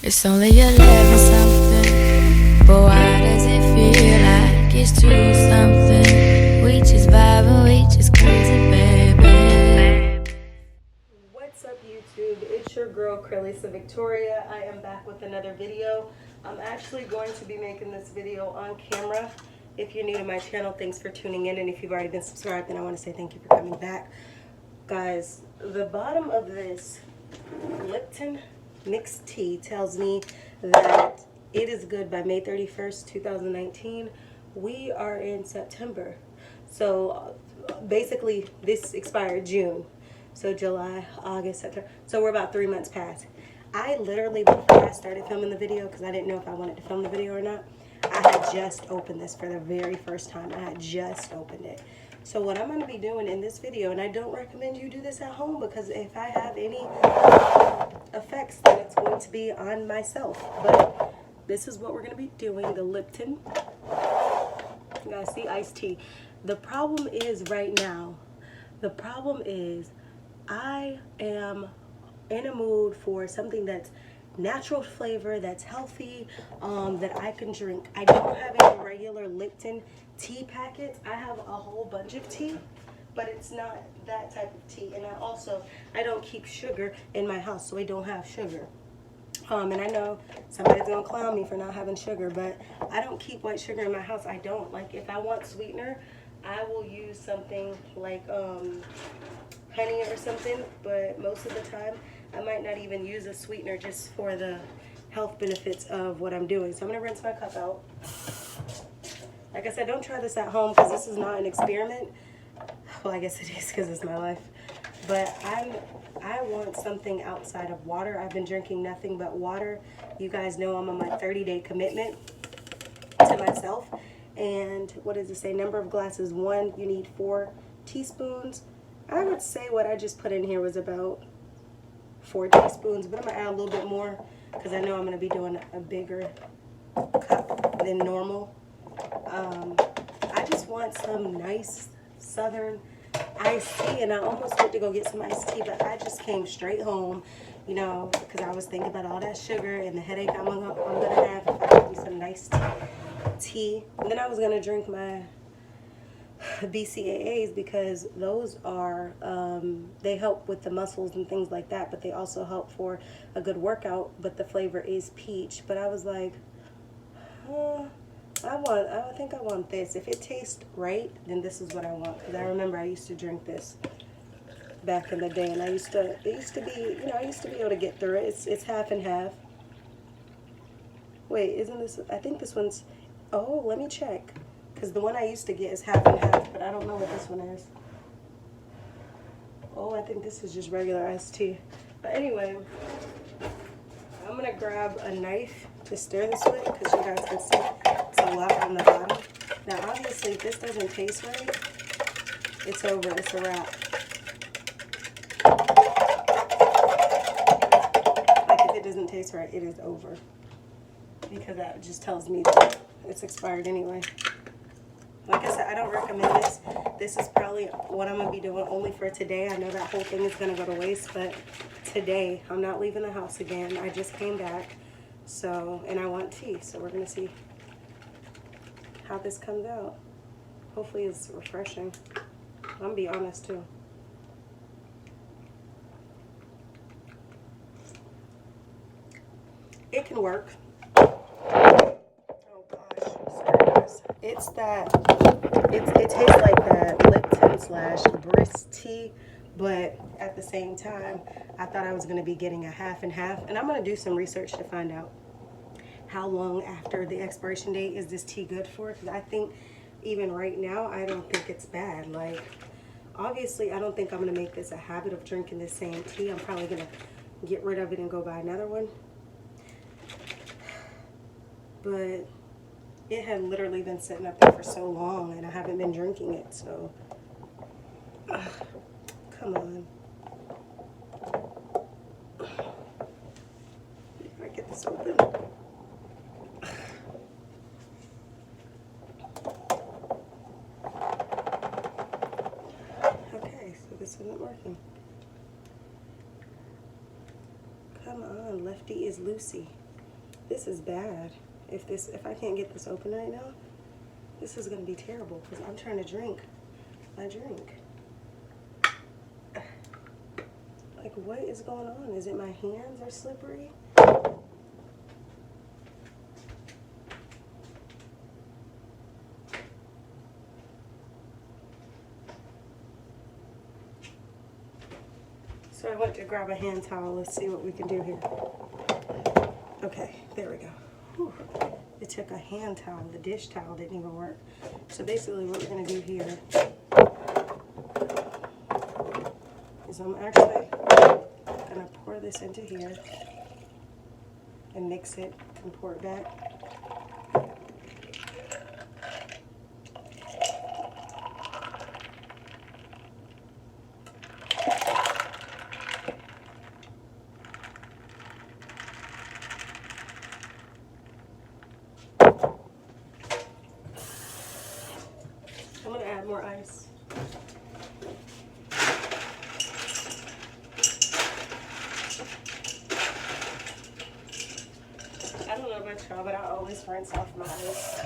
It's only 11 something, but why does it feel like it's 2 something? We just vibing, we just crazy, baby. What's up, YouTube? It's your girl Cralisa Victoria. I am back with another video. I'm actually going to be making this video on camera. If you're new to my channel, thanks for tuning in, and if you've already been subscribed, then I want to say thank you for coming back. Guys, the bottom of this Lipton mixed tea tells me that it is good by May 31st, 2019. We are in September. So basically this expired June. So July, August, September. So we're about 3 months past. I literally, before I started filming the video, because I didn't know if I wanted to film the video or not, I had just opened this for the very first time. I had just opened it. So what I'm going to be doing in this video, and I don't recommend you do this at home, because if I have any effects, then it's going to be on myself. But this is what we're going to be doing, the Lipton. You guys see, iced tea. The problem is right now, I am in a mood for something that's natural flavor, that's healthy, that I can drink. I don't have any regular Lipton tea packets. I have a whole bunch of tea, but it's not that type of tea. And I don't keep sugar in my house, so I don't have sugar. And I know somebody's gonna clown me for not having sugar, but I don't keep white sugar in my house. I don't. Like, if I want sweetener, I will use something like honey or something, but most of the time I might not even use a sweetener, just for the health benefits of what I'm doing. So I'm gonna rinse my cup out. Like I said, don't try this at home, because this is not an experiment. Well, I guess it is, because it's my life. But I want something outside of water. I've been drinking nothing but water. You guys know I'm on my 30-day commitment to myself. And what does it say? Number of glasses, 1. You need 4 teaspoons. I would say what I just put in here was about 4 teaspoons, but I'm gonna add a little bit more, because I know I'm gonna be doing a bigger cup than normal. I just want some nice southern iced tea, and I almost went to go get some iced tea, but I just came straight home, you know, because I was thinking about all that sugar and the headache I'm gonna have if I give you some nice tea. And then I was gonna drink my BCAAs, because those are they help with the muscles and things like that, but they also help for a good workout. But the flavor is peach. But I was like, I think I want this. If it tastes right, then this is what I want. Because I remember I used to drink this back in the day, and it used to be, you know, I used to be able to get through it. It's half and half. Wait, isn't this? I think this one's. Oh, let me check. Because the one I used to get is half and half, but I don't know what this one is. Oh, I think this is just regular iced tea. But anyway, I'm going to grab a knife to stir this with, because you guys can see it's a lot on the bottom. Now, obviously, if this doesn't taste right, it's over. It's a wrap. Like, if it doesn't taste right, it is over. Because that just tells me that it's expired anyway. Like I said, I don't recommend this. This is probably what I'm going to be doing only for today. I know that whole thing is going to go to waste, but today I'm not leaving the house again. I just came back, so, and I want tea, so we're going to see how this comes out. Hopefully it's refreshing. I'm going to be honest too. It can work. It's that, it tastes like that Lipton / brisk tea, but at the same time, I thought I was going to be getting a half and half. And I'm going to do some research to find out how long after the expiration date is this tea good for. Because I think even right now, I don't think it's bad. Like, obviously, I don't think I'm going to make this a habit of drinking the same tea. I'm probably going to get rid of it and go buy another one. But it had literally been sitting up there for so long, and I haven't been drinking it, so come on. I get this open. Okay, so this isn't working. Come on, Lefty is Lucy. This is bad. If I can't get this open right now, this is gonna be terrible because I'm trying to drink my drink. Like, what is going on? Is it my hands are slippery? So I went to grab a hand towel. Let's see what we can do here. Okay, there we go. Whew. It took a hand towel. The dish towel didn't even work. So basically what we're going to do here is I'm actually going to pour this into here and mix it and pour it back. I'm going to add more ice. I don't know about y'all, but I always rinse off my ice.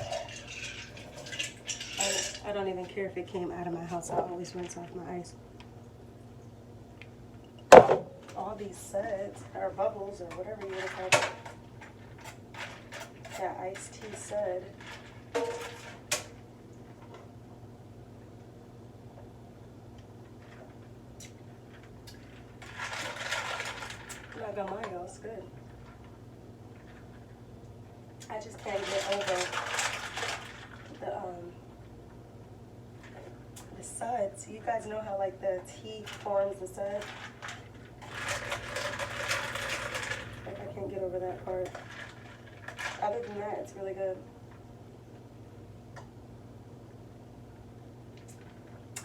I don't even care if it came out of my house. I always rinse off my ice. All these suds, or bubbles, or whatever you want to call it. That iced tea sud. I got mine, y'all. It's good. I just can't get over the suds. You guys know how like the tea forms the sud? Like I can't get over that part. Other than that, it's really good.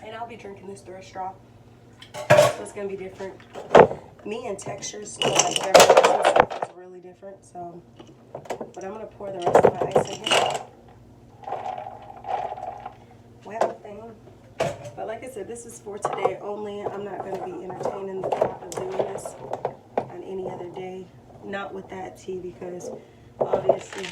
And I'll be drinking this through a straw. So it's gonna be different. Me and textures, like beverages and stuff, is really different. So, but I'm gonna pour the rest of my ice in here. Well, thing. But like I said, this is for today only. I'm not gonna be entertaining the thought of doing this on any other day. Not with that tea because obviously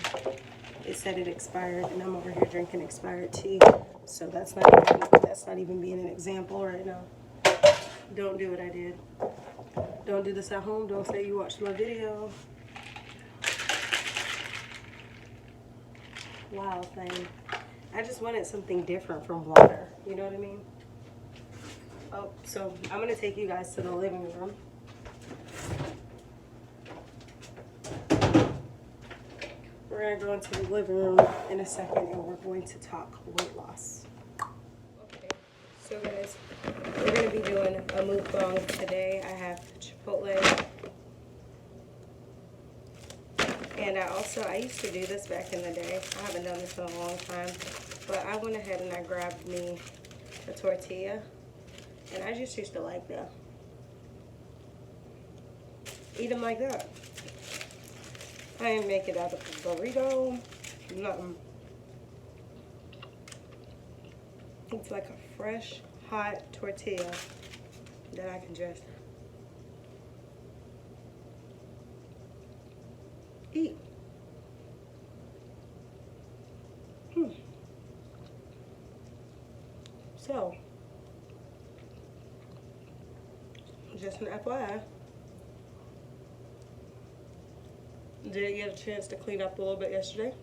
it said it expired, and I'm over here drinking expired tea. So that's not even being an example right now. Don't do what I did. Don't do this at home. Don't say you watched my video. Wow, thing. I just wanted something different from water. You know what I mean? Oh, so I'm going to take you guys to the living room. We're going to go into the living room in a second and we're going to talk weight loss. Okay, so guys, we're going to be doing a mukbang today. I have Chipotle. And I used to do this back in the day. I haven't done this in a long time. But I went ahead and I grabbed me a tortilla. And I just used to like that. Eat them like that. I didn't make it out of a burrito. Nothing. It's like a fresh, hot tortilla that I can just eat. So, just an FYI, did get a chance to clean up a little bit yesterday.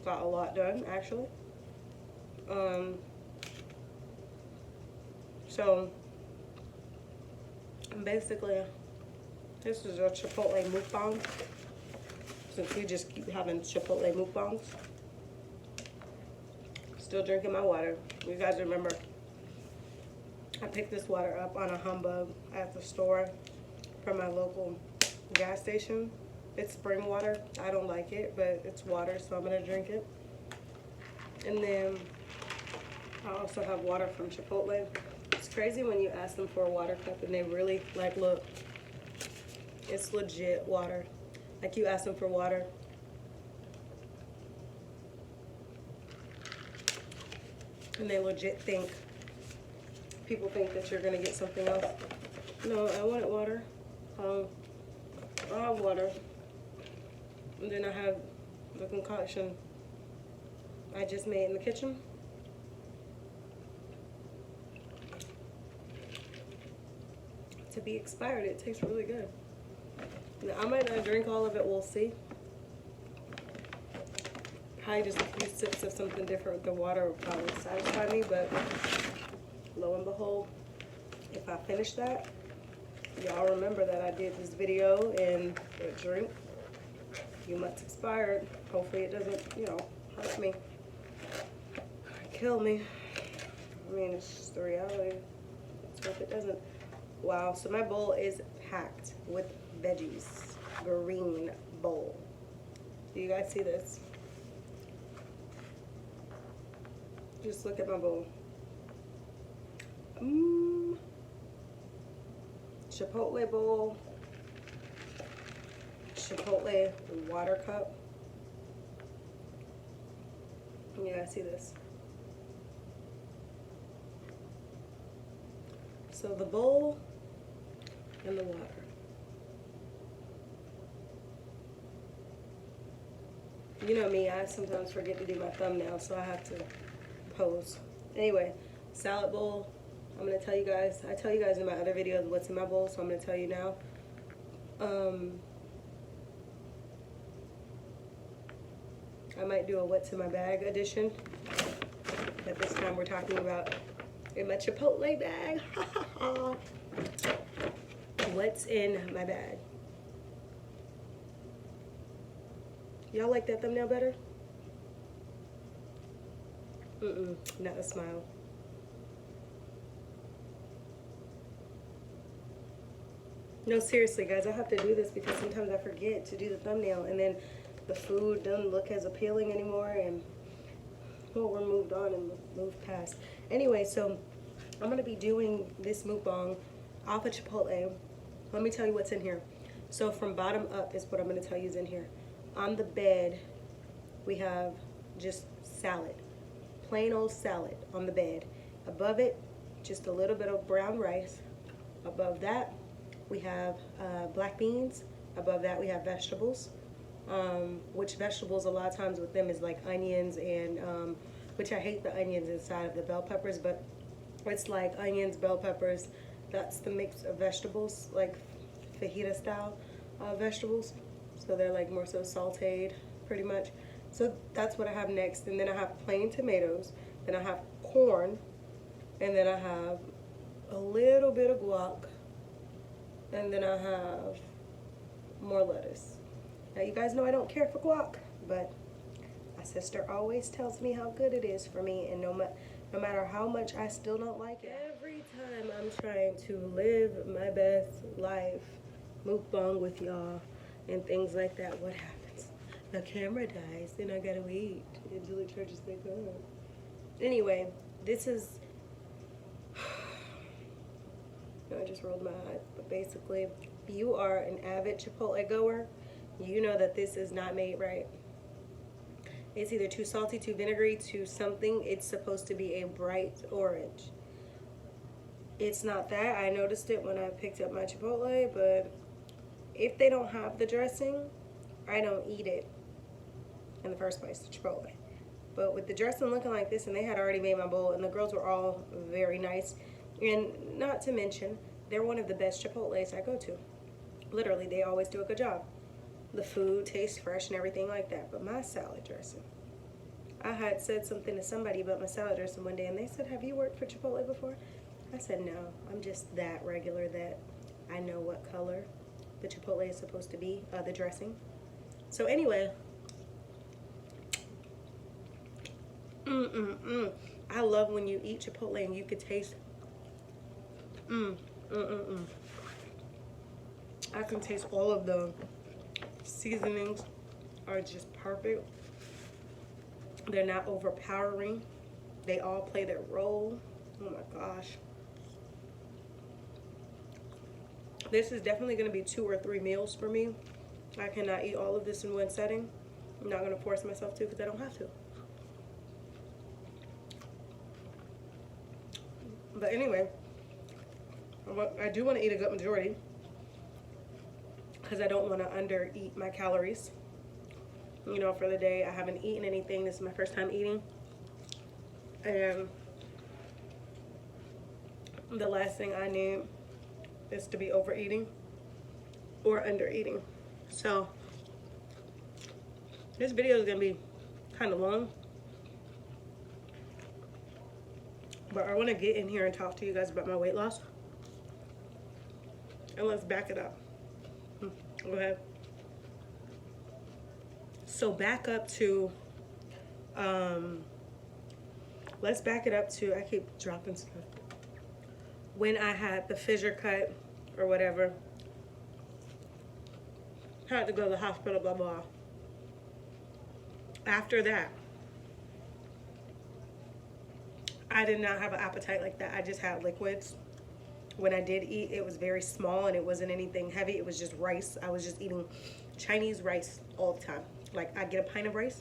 Got a lot done, actually. So, basically, this is a Chipotle mukbang. Since we just keep having Chipotle mukbangs. Still drinking my water. You guys remember, I picked this water up on a humbug at the store from my local gas station. It's spring water. I don't like it, but it's water, so I'm going to drink it. And then I also have water from Chipotle. It's crazy when you ask them for a water cup and they really, like, look, it's legit water. Like, you ask them for water. And they legit think, people think that you're going to get something else. No, I wanted water. I have water. And then I have the concoction I just made in the kitchen. To be expired, it tastes really good. Now, I might not drink all of it, we'll see. Probably just a few sips of something different. The water will probably satisfy me, but lo and behold, if I finish that, y'all remember that I did this video and the drink a few months expired. Hopefully it doesn't, you know, hurt me, kill me. I mean, it's just the reality. Let's hope it doesn't. Wow, so my bowl is packed with veggies. Green bowl. Do you guys see this? Just look at my bowl. Chipotle bowl. Chipotle water cup. You guys see this? So the bowl and the water. You know me, I sometimes forget to do my thumbnail, so I have to pose. Anyway, salad bowl. I'm gonna tell you guys, I tell you guys in my other videos what's in my bowl, so I'm gonna tell you now. I might do a what's in my bag edition, but this time we're talking about in my Chipotle bag. What's in my bag? Y'all like that thumbnail better? Not a smile. No, seriously, guys, I have to do this because sometimes I forget to do the thumbnail, and then the food doesn't look as appealing anymore, and well, we're moved on and moved past. Anyway, so I'm gonna be doing this mukbang off of Chipotle. Let me tell you what's in here. So from bottom up is what I'm gonna tell you is in here. On the bed, we have just salad, plain old salad on the bed. Above it, just a little bit of brown rice. Above that, we have black beans. Above that, we have vegetables. Which vegetables a lot of times with them is like onions and, which I hate the onions inside of the bell peppers, but it's like onions, bell peppers. That's the mix of vegetables, like fajita style vegetables. So they're like more so sauteed, pretty much. So that's what I have next. And then I have plain tomatoes. Then I have corn. And then I have a little bit of guac. And then I have more lettuce. Now you guys know I don't care for guac, but my sister always tells me how good it is for me, and no matter how much I still don't like it. Every time I'm trying to live my best life, mukbang with y'all, and things like that, what happens? The camera dies, then I gotta wait until it charges back up. Anyway, this is, I just rolled my eyes, but basically, if you are an avid Chipotle goer, you know that this is not made right. It's either too salty, too vinegary, too something. It's supposed to be a bright orange. It's not that. I noticed it when I picked up my Chipotle, but if they don't have the dressing, I don't eat it in the first place, the Chipotle. But with the dressing looking like this, and they had already made my bowl, and the girls were all very nice. And not to mention, they're one of the best Chipotles I go to. Literally, they always do a good job. The food tastes fresh and everything like that. But my salad dressing, I had said something to somebody about my salad dressing one day, and they said, have you worked for Chipotle before? I said, no, I'm just that regular that I know what color the Chipotle is supposed to be, the dressing. So anyway, I love when you eat Chipotle and you could taste, I can taste all of the seasonings are just perfect. They're not overpowering. They all play their role. Oh my gosh. This is definitely going to be 2 or 3 meals for me. I cannot eat all of this in one setting. I'm not going to force myself to because I don't have to. But anyway, I do want to eat a good majority because I don't want to under eat my calories. You know, for the day, I haven't eaten anything. This is my first time eating. And the last thing I need is to be overeating or under eating. So this video is going to be kind of long. But I want to get in here and talk to you guys about my weight loss. And let's back it up. Go ahead. So back up to, let's back it up to, I keep dropping stuff. When I had the fissure cut or whatever, had to go to the hospital, blah, blah. After that, I did not have an appetite like that. I just had liquids. When I did eat, it was very small and it wasn't anything heavy. It was just rice. I was just eating Chinese rice all the time. Like, I'd get a pint of rice,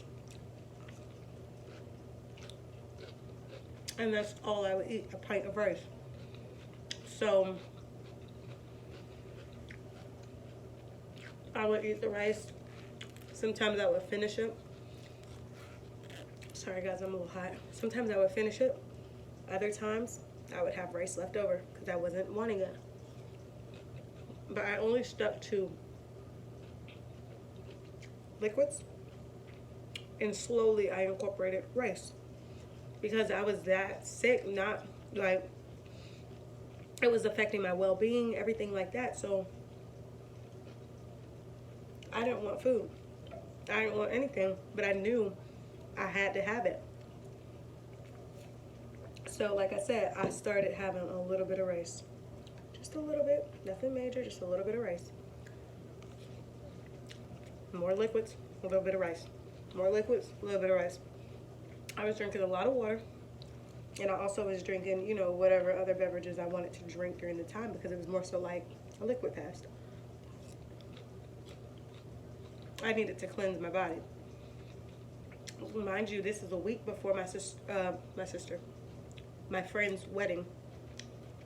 and that's all I would eat, a pint of rice. So I would eat the rice. Sometimes I would finish it. Sorry guys, I'm a little hot. Sometimes I would finish it. Other times I would have rice left over because I wasn't wanting it. But I only stuck to liquids, and slowly I incorporated rice because I was that sick, not like it was affecting my well-being, everything like that. So I didn't want food. I didn't want anything, but I knew I had to have it. So like I said, I started having a little bit of rice. Just a little bit, nothing major, just a little bit of rice. More liquids, a little bit of rice. More liquids, a little bit of rice. I was drinking a lot of water, and I also was drinking, you know, whatever other beverages I wanted to drink during the time because it was more so like a liquid fast. I needed to cleanse my body. Mind you, this is a week before my friend's wedding,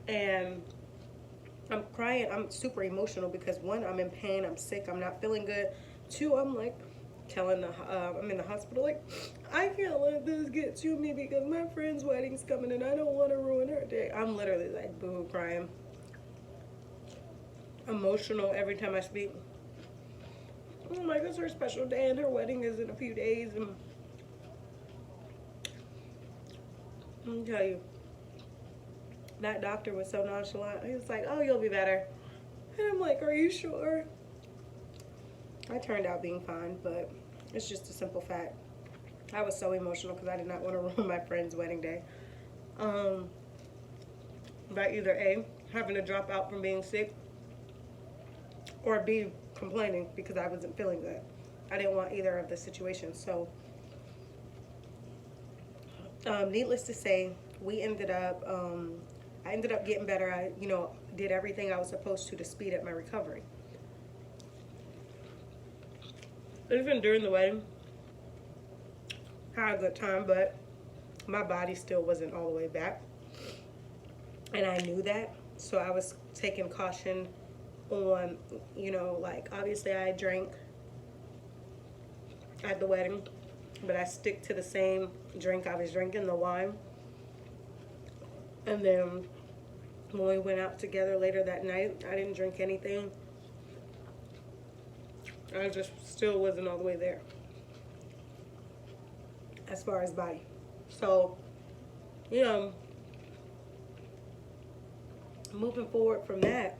and I'm crying. I'm super emotional because one, I'm in pain, I'm sick, I'm not feeling good. Two, I'm like telling I'm in the hospital, like, I can't let this get to me because my friend's wedding's coming and I don't want to ruin her day. I'm literally like boo crying, emotional every time I speak. I'm like, it's her special day and her wedding is in a few days, and let me tell you, that doctor was so nonchalant. He was like, oh, you'll be better. And I'm like, are you sure? I turned out being fine, but it's just a simple fact. I was so emotional because I did not want to ruin my friend's wedding day. By either A, having to drop out from being sick, or B, complaining because I wasn't feeling good. I didn't want either of the situations. So, needless to say, we ended up, I ended up getting better. I, you know, did everything I was supposed to speed up my recovery. Even during the wedding, had a good time, but my body still wasn't all the way back. And I knew that, so I was taking caution on, you know, like, obviously I drank at the wedding, but I stick to the same drink I was drinking, the wine. And then when we went out together later that night, I didn't drink anything. I just still wasn't all the way there as far as body. So, you know, moving forward from that,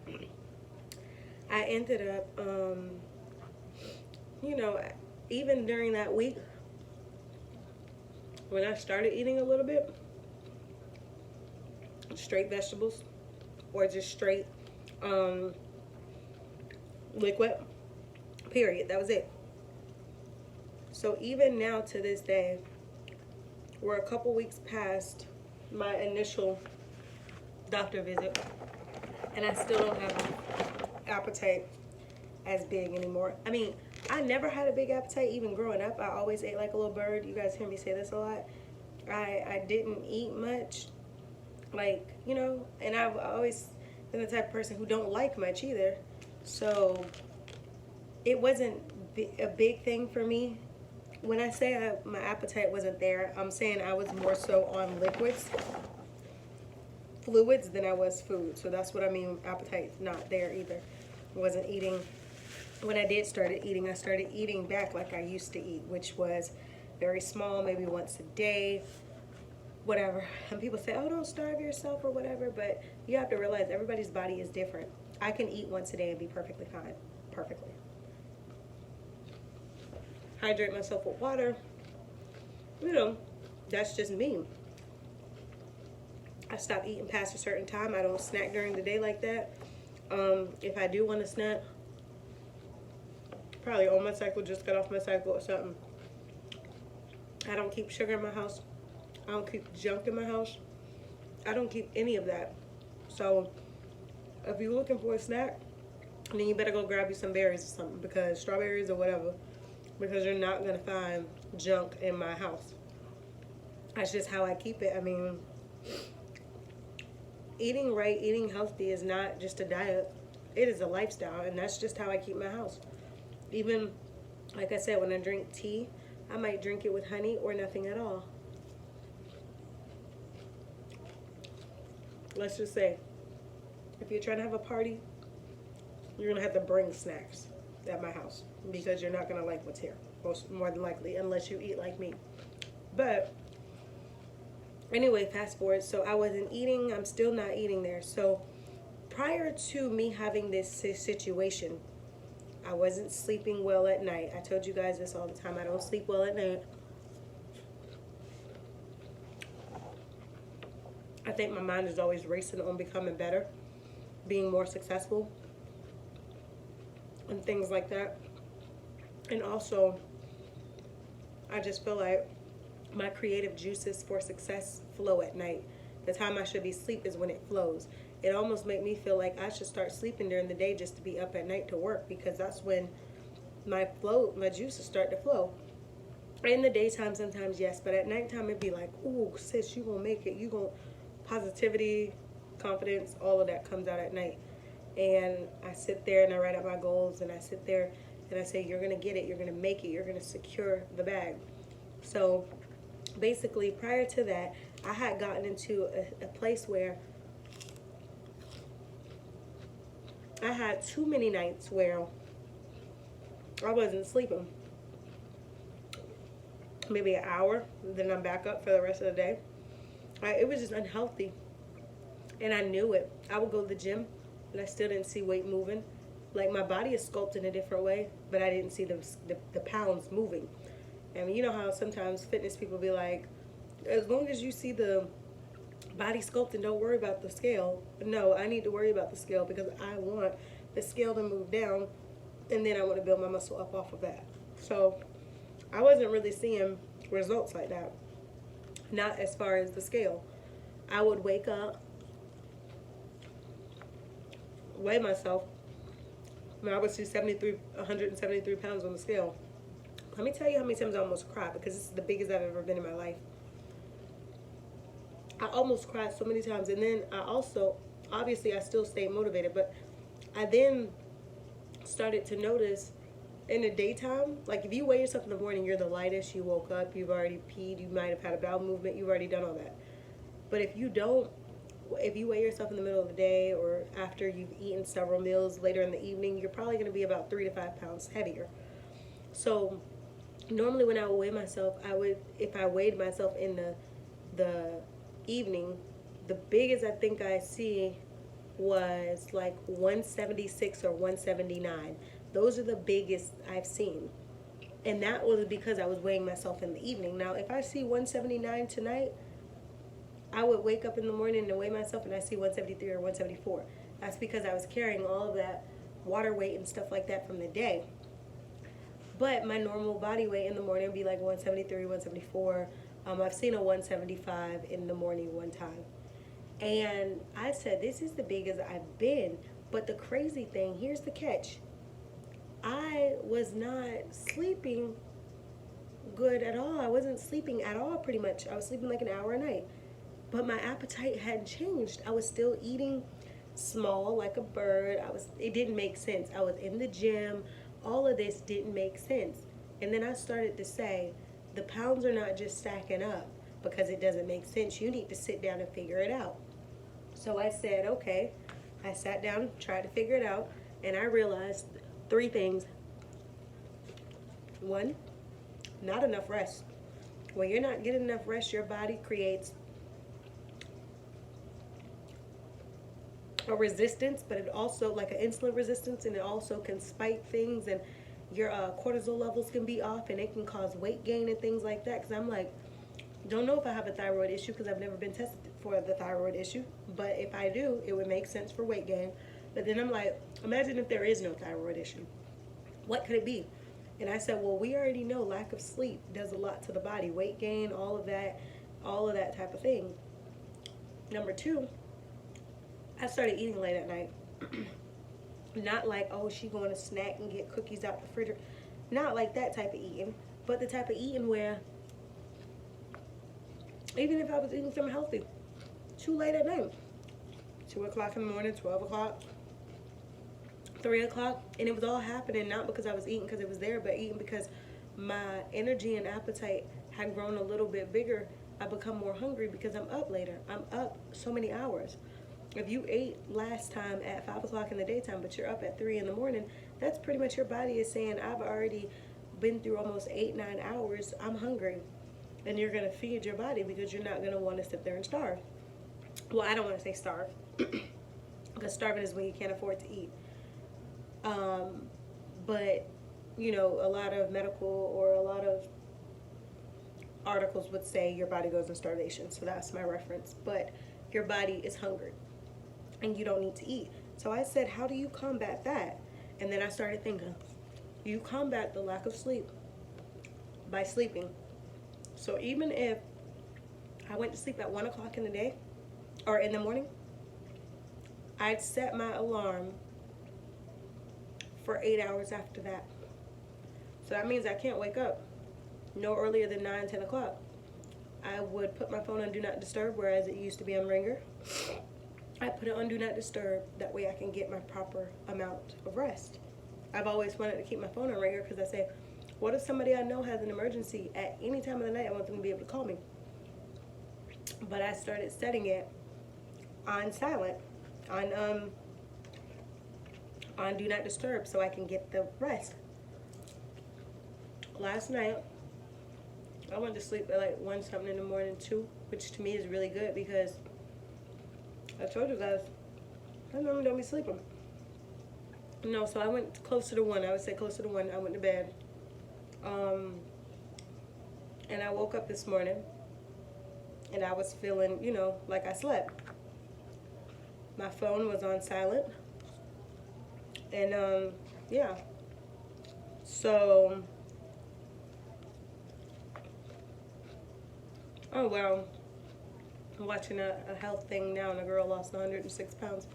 I ended up, you know, even during that week, when I started eating a little bit, straight vegetables or just straight liquid, period. That was it. So even now to this day, we're a couple weeks past my initial doctor visit, and I still don't have an appetite as big anymore. I mean, I never had a big appetite even growing up. I always ate like a little bird. You guys hear me say this a lot. I didn't eat much, like, you know, and I've always been the type of person who don't like much either. So it wasn't a big thing for me. When I say my appetite wasn't there, I'm saying I was more so on fluids than I was food. So that's what I mean, appetite not there either. I wasn't eating. When I did started eating, I started eating back like I used to eat, which was very small, maybe once a day, whatever. And people say, oh, don't starve yourself or whatever, but you have to realize everybody's body is different. I can eat once a day and be perfectly fine. Perfectly. Hydrate myself with water. You know, that's just me. I stop eating past a certain time. I don't snack during the day like that. If I do want to snack, probably on my cycle, just got off my cycle or something. I don't keep sugar in my house. I don't keep junk in my house. I don't keep any of that. So if you're looking for a snack, then you better go grab you some berries or something, because strawberries or whatever, because you're not going to find junk in my house. That's just how I keep it. I mean, eating right, eating healthy is not just a diet. It is a lifestyle, and that's just how I keep my house. Even, like I said, when I drink tea, I might drink it with honey or nothing at all. Let's just say, if you're trying to have a party, you're going to have to bring snacks at my house, because you're not going to like what's here, more than likely, unless you eat like me. But anyway, fast forward. So I wasn't eating. I'm still not eating there. So prior to me having this situation, I wasn't sleeping well at night. I told you guys this all the time. I don't sleep well at night. I think my mind is always racing on becoming better, being more successful, and things like that. And also, I just feel like my creative juices for success flow at night. The time I should be asleep is when it flows. It almost makes me feel like I should start sleeping during the day just to be up at night to work, because that's when my juices start to flow. In the daytime sometimes, yes, but at nighttime it'd be like, ooh, sis, you gonna make it. You gonna, positivity, confidence, all of that comes out at night. And I sit there and I write out my goals, and I sit there and I say, you're gonna get it, you're gonna make it, you're gonna secure the bag. So basically, prior to that, I had gotten into a place where I had too many nights where I wasn't sleeping. Maybe an hour, then I'm back up for the rest of the day. It was just unhealthy, and I knew it. I would go to the gym, and I still didn't see weight moving. Like, my body is sculpted in a different way, but I didn't see the pounds moving. I mean, you know how sometimes fitness people be like, as long as you see the body sculpting, don't worry about the scale. No, I need to worry about the scale, because I want the scale to move down, and then I want to build my muscle up off of that. So I wasn't really seeing results like that. Not as far as the scale. I would wake up, weigh myself, and I would see 173 pounds on the scale. Let me tell you how many times I almost cried, because this is the biggest I've ever been in my life. I almost cried so many times. And then I also, obviously I still stayed motivated, but I then started to notice in the daytime, like if you weigh yourself in the morning, you're the lightest, you woke up, you've already peed, you might have had a bowel movement, you've already done all that. But if you don't, if you weigh yourself in the middle of the day or after you've eaten several meals later in the evening, you're probably going to be about 3 to 5 pounds heavier. So normally when I would weigh myself, if I weighed myself in the evening, the biggest I think I see was like 176 or 179. Those are the biggest I've seen. And that was because I was weighing myself in the evening. Now, if I see 179 tonight, I would wake up in the morning and weigh myself and I see 173 or 174. That's because I was carrying all of that water weight and stuff like that from the day. But my normal body weight in the morning would be like 173, 174. I've seen a 175 in the morning one time. And I said, this is the biggest I've been. But the crazy thing, here's the catch. I was not sleeping good at all. I wasn't sleeping at all, pretty much. I was sleeping like an hour a night. But my appetite hadn't changed. I was still eating small like a bird. It didn't make sense. I was in the gym. all of this didn't make sense. And then I started to say, the pounds are not just stacking up because it doesn't make sense. You need to sit down and figure it out. So I said, okay. I sat down, tried to figure it out, and I realized 3 things. 1, not enough rest. When you're not getting enough rest, your body creates a resistance, but it also, like an insulin resistance, and it also can spike things, and your cortisol levels can be off, and it can cause weight gain and things like that. Because I'm like, don't know if I have a thyroid issue because I've never been tested for the thyroid issue, but if I do, it would make sense for weight gain. But then I'm like, imagine if there is no thyroid issue. What could it be? And I said, well, we already know lack of sleep does a lot to the body. Weight gain, all of that type of thing. Number 2, I started eating late at night. Not like, oh, she going to snack and get cookies out the refrigerator. Not like that type of eating, but the type of eating where even if I was eating something healthy, too late at night. 2 o'clock in the morning, 12 o'clock, 3 o'clock, and it was all happening not because I was eating because it was there, but eating because my energy and appetite had grown a little bit bigger. I become more hungry because I'm up later. I'm up so many hours. If you ate last time at 5 o'clock in the daytime, but you're up at 3 in the morning, that's pretty much your body is saying, I've already been through almost 8-9 hours. I'm hungry. And you're going to feed your body because you're not going to want to sit there and starve. Well, I don't want to say starve because starving is when you can't afford to eat. But, you know, a lot of medical or a lot of articles would say your body goes in starvation. So that's my reference. But your body is hungry and you don't need to eat. So I said, how do you combat that? And then I started thinking, you combat the lack of sleep by sleeping. So even if I went to sleep at 1 o'clock in the day or in the morning, I'd set my alarm for 8 hours after that. So that means I can't wake up no earlier than 9, 10 o'clock. I would put my phone on Do Not Disturb, whereas it used to be on Ringer. I put it on Do Not Disturb. That way I can get my proper amount of rest. I've always wanted to keep my phone on Ringer because I say, what if somebody I know has an emergency at any time of the night? I want them to be able to call me. But I started setting it on silent, on Do Not Disturb, so I can get the rest. Last night, I went to sleep at like 1 something in the morning, 2, which to me is really good because I told you guys, I normally don't be sleeping. No, so I went closer to 1. I would say closer to 1. I went to bed. And I woke up this morning and I was feeling, you know, like I slept. My phone was on silent. And, yeah. So, oh, well, I'm watching a health thing now and a girl lost 106 pounds.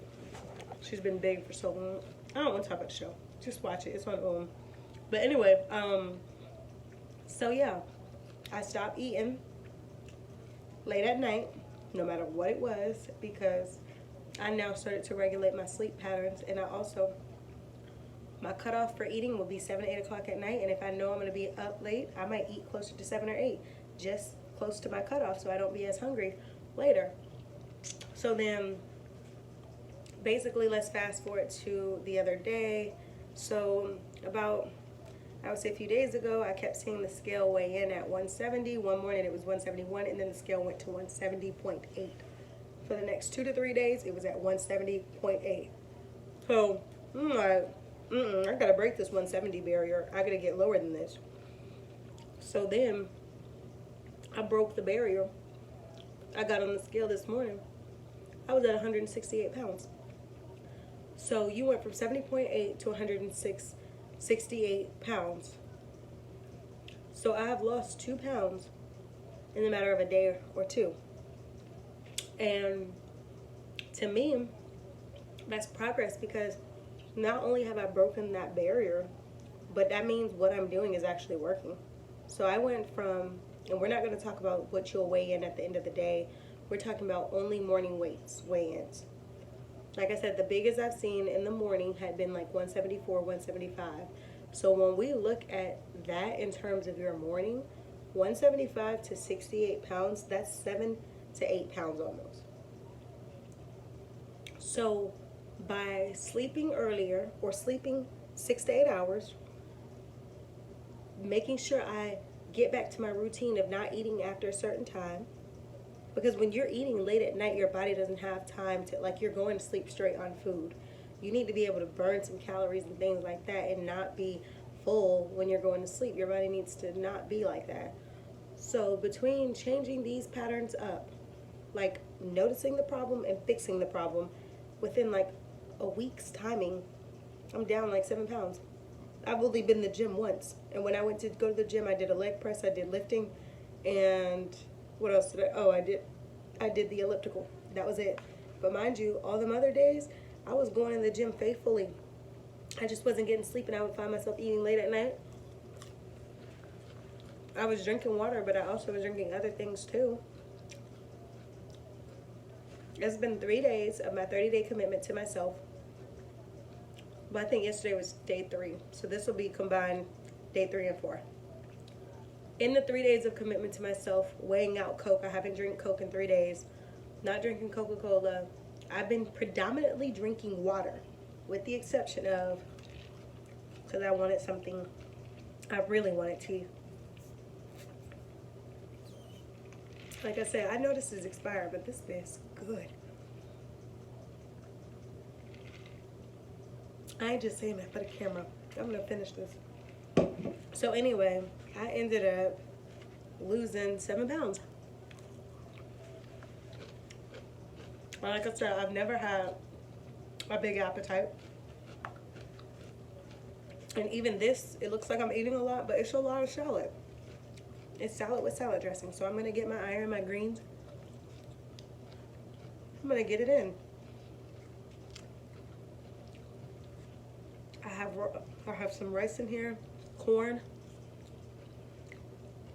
She's been big for so long. I don't want to talk about the show. Just watch it. It's on But anyway, so yeah, I stopped eating late at night, no matter what it was, because I now started to regulate my sleep patterns. And I also, my cutoff for eating will be 7 to 8 o'clock at night. And if I know I'm going to be up late, I might eat closer to 7 or 8, just close to my cutoff so I don't be as hungry later. So then, basically, let's fast forward to the other day. So about, I would say a few days ago, I kept seeing the scale weigh in at 170. One morning it was 171, and then the scale went to 170.8. For the next 2 to 3 days, it was at 170.8. So I'm like, I gotta break this 170 barrier. I gotta get lower than this. So then I broke the barrier. I got on the scale this morning. I was at 168 pounds. So you went from 70.8 to 168 pounds. So I have lost 2 pounds in the matter of a day or 2. And to me, that's progress because not only have I broken that barrier, but that means what I'm doing is actually working. So I went from, and we're not going to talk about what you'll weigh in at the end of the day. We're talking about only morning weigh-ins. Like I said, the biggest I've seen in the morning had been like 174, 175. So when we look at that in terms of your morning, 175 to 68 pounds, that's 7 to 8 pounds almost. So by sleeping earlier or sleeping 6 to 8 hours, making sure I get back to my routine of not eating after a certain time, because when you're eating late at night, your body doesn't have time to, like, you're going to sleep straight on food. You need to be able to burn some calories and things like that and not be full when you're going to sleep. Your body needs to not be like that. So between changing these patterns up, like noticing the problem and fixing the problem, within like a week's timing, I'm down like 7 pounds. I've only been in the gym once. And when I went to go to the gym, I did a leg press, I did lifting, and what else did I? Oh, I did the elliptical. That was it. But mind you, all them other days, I was going in the gym faithfully. I just wasn't getting sleep, and I would find myself eating late at night. I was drinking water, but I also was drinking other things too. It's been 3 days of my 30-day commitment to myself. But I think yesterday was day 3. So this will be combined day 3 and 4. In the 3 days of commitment to myself, weighing out Coke, I haven't drank Coke in 3 days. Not drinking Coca-Cola. I've been predominantly drinking water, with the exception of, because I wanted something, I really wanted tea. Like I said, I know this is expired, but this is good. I ain't just saying that for the camera. I'm gonna finish this. So anyway, I ended up losing 7 pounds. Like I said, I've never had a big appetite. And even this, it looks like I'm eating a lot, but it's a lot of salad. It's salad with salad dressing. So I'm gonna get my iron, my greens. I'm gonna get it in. I have some rice in here, corn.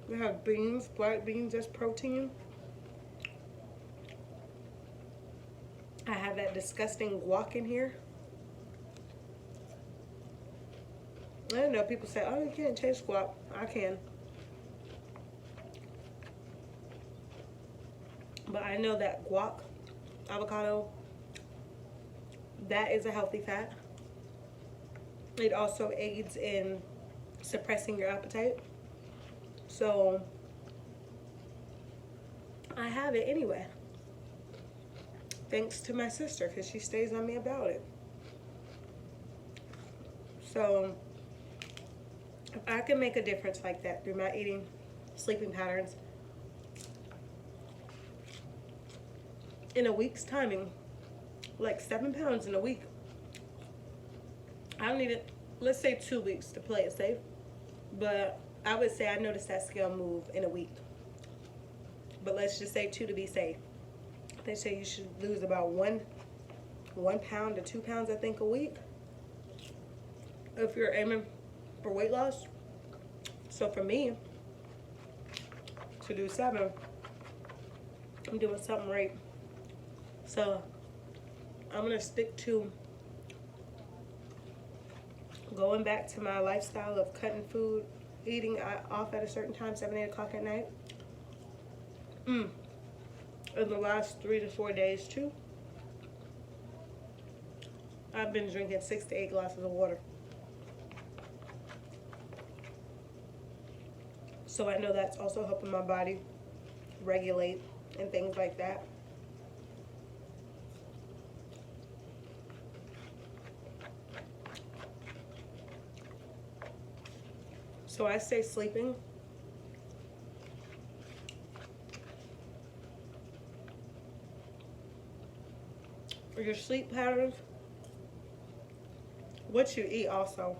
We have beans, black beans, that's protein. I have that disgusting guac in here. I don't know, people say, oh, you can't taste guac. I can. But I know that guac, avocado, that is a healthy fat. It also aids in suppressing your appetite. So I have it anyway. Thanks to my sister, because she stays on me about it. So if I can make a difference like that through my eating, sleeping patterns, in a week's timing, like 7 pounds in a week, I don't need it, let's say 2 weeks to play it safe, but I would say I noticed that scale move in a week. But let's just say 2 to be safe. They say you should lose about 1 pound to 2 pounds, I think, a week if you're aiming for weight loss. So for me to do 7, I'm doing something right. So I'm gonna stick to going back to my lifestyle of cutting food, eating off at a certain time, 7, 8 o'clock at night. In the last 3 to 4 days too, I've been drinking 6 to 8 glasses of water. So I know that's also helping my body regulate and things like that. So I say sleeping. Your sleep patterns, what you eat also.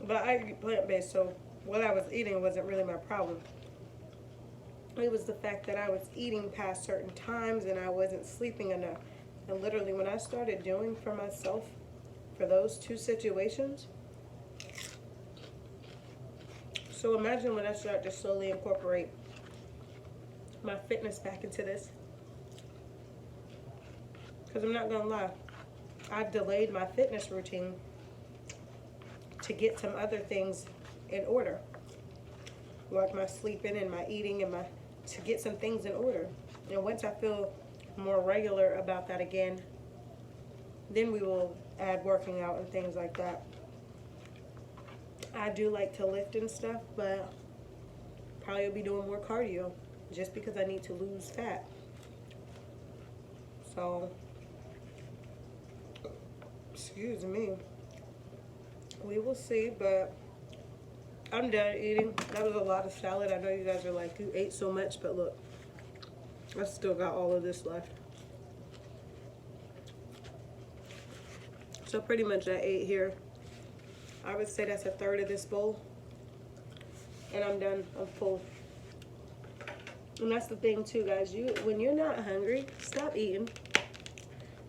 But I eat plant-based, so what I was eating wasn't really my problem. It was the fact that I was eating past certain times and I wasn't sleeping enough. And literally when I started doing for myself for those 2 situations, so imagine when I start to slowly incorporate my fitness back into this. Because I'm not gonna lie, I've delayed my fitness routine to get some other things in order, like my sleeping and my eating and to get some things in order. And once I feel more regular about that again, then we will add working out and things like that. I do like to lift and stuff, but probably will be doing more cardio just because I need to lose fat. So, excuse me. We will see, but I'm done eating. That was a lot of salad. I know you guys are like, you ate so much, but look, I still got all of this left. So pretty much I ate here. I would say that's a third of this bowl. And I'm done. I'm full. And that's the thing too, guys. When you're not hungry, stop eating.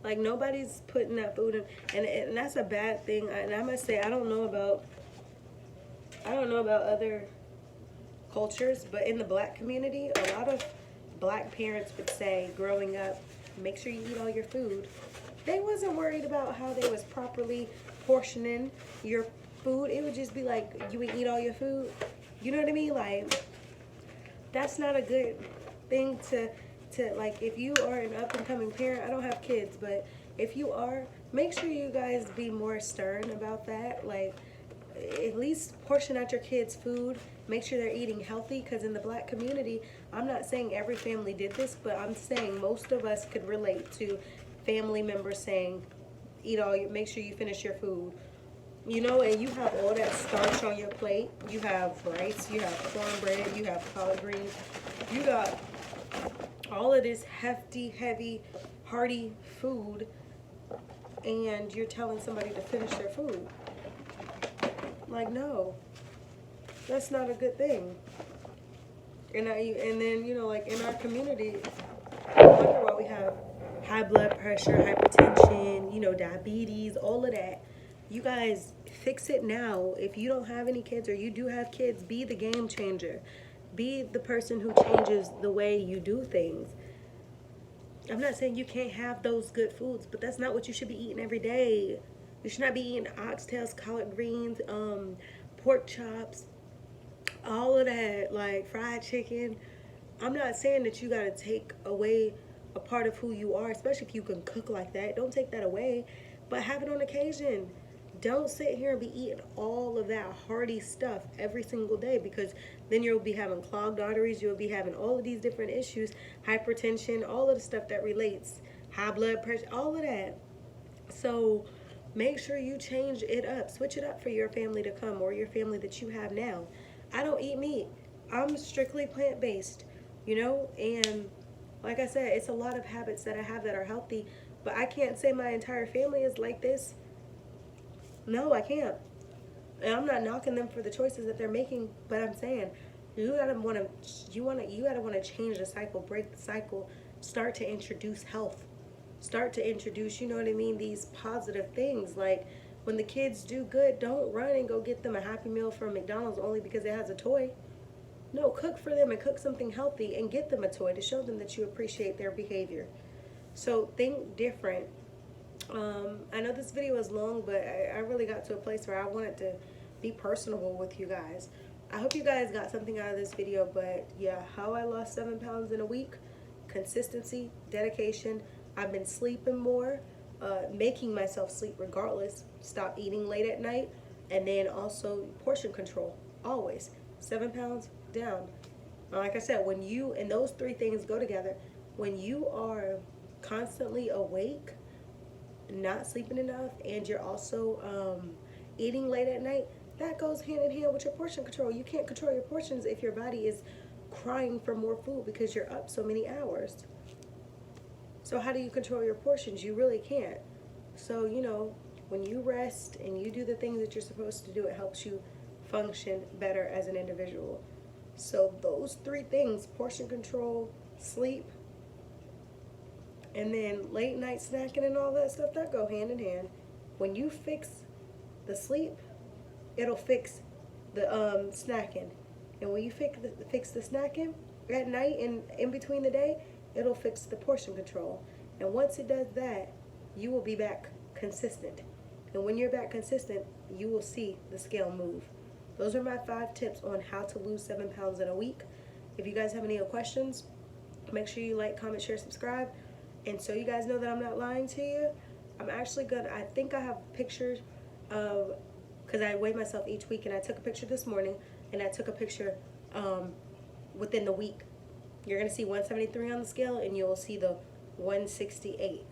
Like, nobody's putting that food in, and that's a bad thing. And I must say, I don't know about other cultures, but in the black community, a lot of black parents would say, growing up, make sure you eat all your food. They wasn't worried about how they was properly portioning your food. It would just be like, you would eat all your food. You know what I mean? Like, that's not a good thing to like, if you are an up-and-coming parent, I don't have kids, but if you are, make sure you guys be more stern about that. Like, at least portion out your kids' food. Make sure they're eating healthy, because in the black community, I'm not saying every family did this, but I'm saying most of us could relate to family members saying, make sure you finish your food. You know, and you have all that starch on your plate. You have rice, you have cornbread, you have collard greens. You got all of this hefty, heavy, hearty food, and you're telling somebody to finish their food. Like, no, that's not a good thing. And then, you know, like in our community, I wonder why we have high blood pressure, hypertension, you know, diabetes, all of that. You guys, fix it now. If you don't have any kids, or you do have kids, be the game changer. Be the person who changes the way you do things. I'm not saying you can't have those good foods, but that's not what you should be eating every day. You should not be eating oxtails, collard greens, pork chops, all of that, like fried chicken. I'm not saying that you got to take away a part of who you are, especially if you can cook like that. Don't take that away, but have it on occasion. Don't sit here and be eating all of that hearty stuff every single day, because then you'll be having clogged arteries, you'll be having all of these different issues, hypertension, all of the stuff that relates, high blood pressure, all of that. So make sure you change it up, switch it up for your family to come, or your family that you have now. I don't eat meat. I'm strictly plant-based, you know, and like I said, it's a lot of habits that I have that are healthy, but I can't say my entire family is like this. No, I can't. And I'm not knocking them for the choices that they're making, but I'm saying you gotta want to change the cycle, break the cycle, start to introduce health, start to introduce, you know what I mean, these positive things. Like, when the kids do good, don't run and go get them a Happy Meal from McDonald's only because it has a toy. No, cook for them and cook something healthy and get them a toy to show them that you appreciate their behavior. So think different. I know this video is long, but I really got to a place where I wanted to be personable with you guys. I hope you guys got something out of this video, but yeah, how I lost 7 pounds in a week: consistency, dedication. I've been sleeping more, making myself sleep regardless, stop eating late at night, and then also portion control, always. 7 pounds down. Like I said, when you, and those three things go together, when you are constantly awake, not sleeping enough, and you're also eating late at night, that goes hand in hand with your portion control. You can't control your portions if your body is crying for more food because you're up so many hours. So how do you control your portions? You really can't. So, you know, when you rest and you do the things that you're supposed to do, it helps you function better as an individual. So those three things, portion control, sleep, and then late night snacking and all that stuff, that go hand in hand. When you fix the sleep, it'll fix the snacking. And when you fix the snacking at night and in between the day, it'll fix the portion control. And once it does that, you will be back consistent. And when you're back consistent, you will see the scale move. Those are my 5 tips on how to lose 7 pounds in a week. If you guys have any questions, make sure you like, comment, share, subscribe. And so you guys know that I'm not lying to you, I'm actually gonna, I think I have pictures of, because I weigh myself each week, and I took a picture this morning, and I took a picture within the week. You're gonna see 173 on the scale, and you'll see the 168.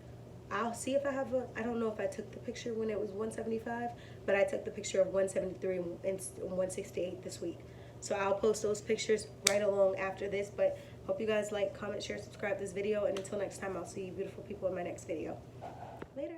I'll see if I have I don't know if I took the picture when it was 175, but I took the picture of 173 and 168 this week. So I'll post those pictures right along after this, but hope you guys like, comment, share, subscribe this video, and until next time, I'll see you beautiful people in my next video. Later.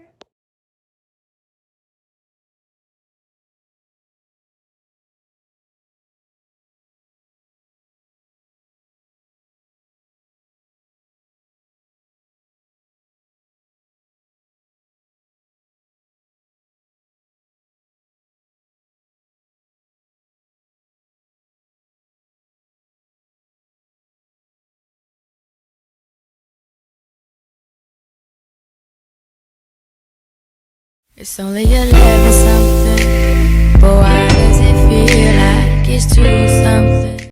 It's only 11 something, but why does it feel like it's 2 something?